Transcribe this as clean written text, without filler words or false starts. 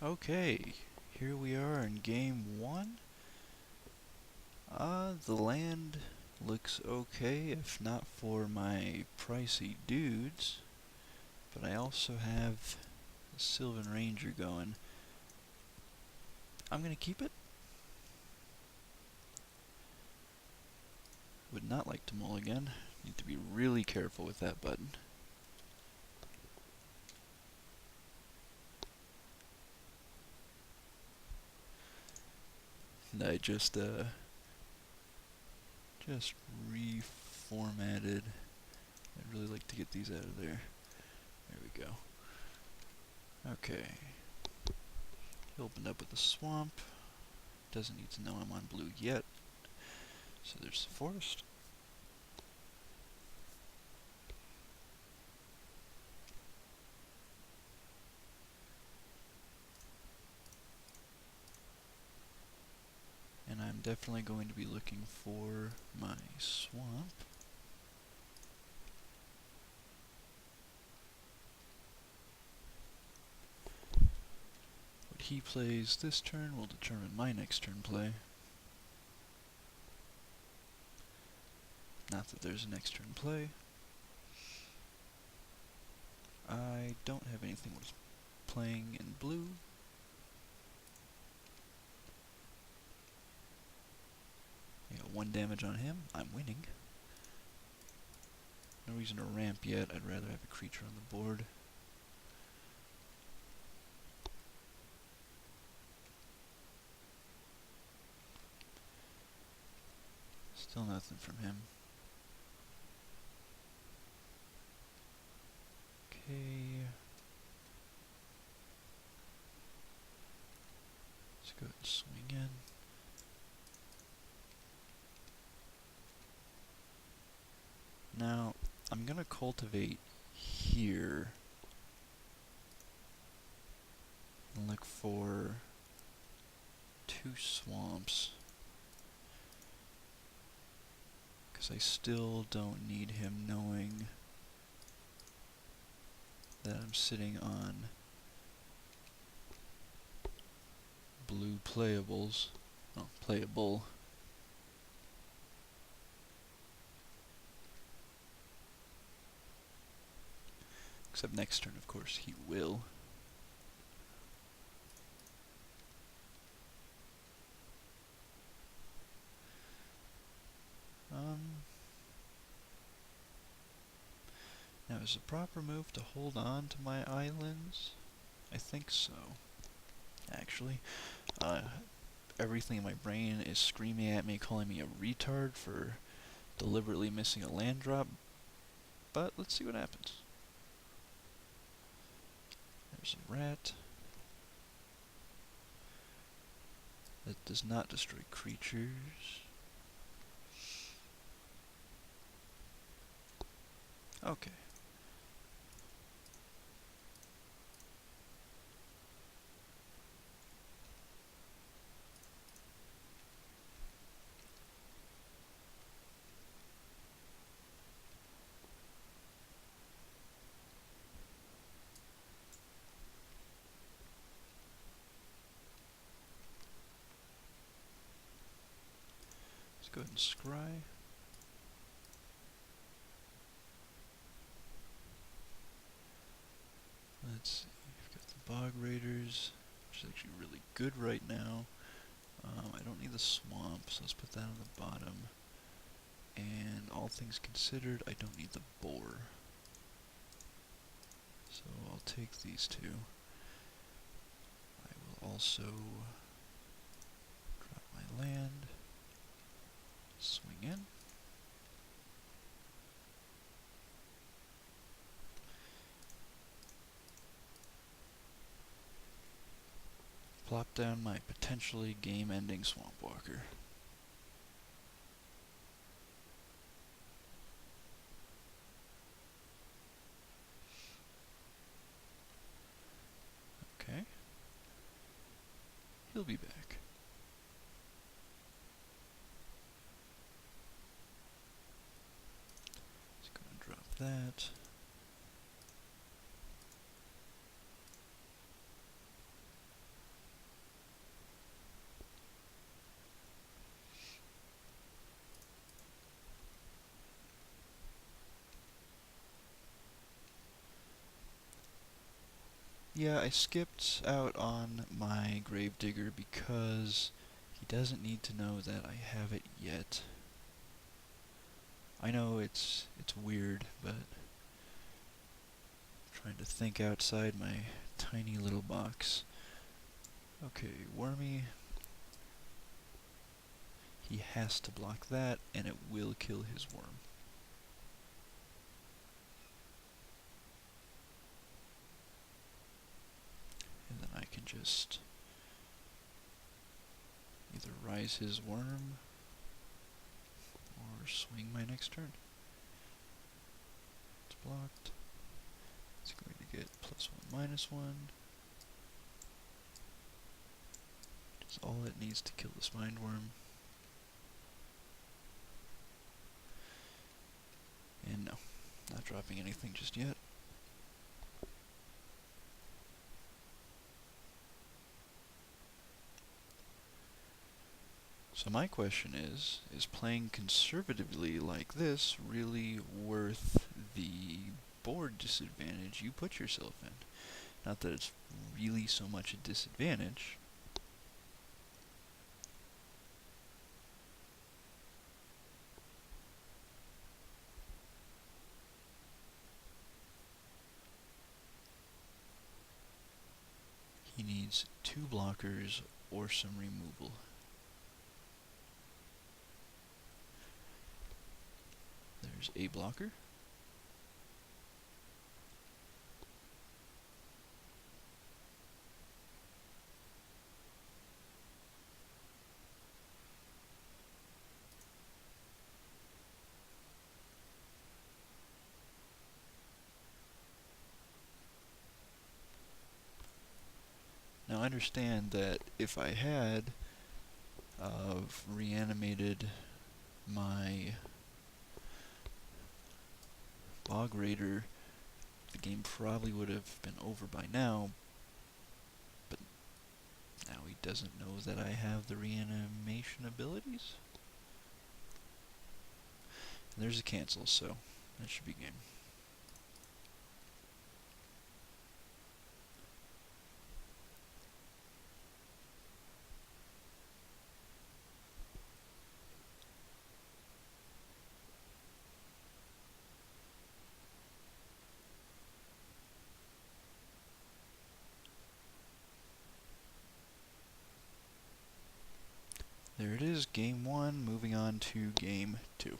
Okay, here we are in game one. The land looks okay, if not for my pricey dudes. But I also have a Sylvan Ranger going. I'm gonna keep it. Would not like to mulligan. Need to be really careful with that button. And I just reformatted. I'd really like to get these out of there. There we go. Okay. He opened up with a swamp. Doesn't need to know I'm on blue yet. So there's the forest. And I'm definitely going to be looking for my swamp. What he plays this turn will determine my next turn play. Not that there's a next turn play. I don't have anything worth playing in blue. I got 1 damage on him. I'm winning. No reason to ramp yet. I'd rather have a creature on the board. Still nothing from him. Okay. Let's go ahead and swing in. Now, I'm gonna cultivate here and look for 2 swamps. Because I still don't need him knowing that I'm sitting on blue playables. Oh, playable. Except next turn, of course, he will. Now, is the proper move to hold on to my islands? I think so. Actually, everything in my brain is screaming at me, calling me a retard for deliberately missing a land drop. But let's see what happens. There's a rat. That does not destroy creatures. Okay. Let's go ahead and scry. Let's see, we've got the Bog Raiders, which is actually really good right now. I don't need the swamp, so let's put that on the bottom. And all things considered, I don't need the boar. So I'll take these 2. I will also drop my land, swing in. Plop down my potentially game-ending Swamp Walker. Okay. He'll be back. Let's go and drop that. Yeah, I skipped out on my Gravedigger because he doesn't need to know that I have it yet. I know it's weird, but I'm trying to think outside my tiny little box. Okay, Wormy. He has to block that, and it will kill his worm. And then I can just either rise his worm or swing my next turn. It's blocked. It's going to get +1, -1. Which is all it needs to kill this mind worm. And no, not dropping anything just yet. So my question is playing conservatively like this really worth the board disadvantage you put yourself in? Not that it's really so much a disadvantage. He needs 2 blockers or some removal. There's a blocker. Now I understand that if I had reanimated my Bog Raider, the game probably would have been over by now, but now he doesn't know that I have the reanimation abilities. And there's a cancel, so that should be game. There it is, game 1, moving on to game 2.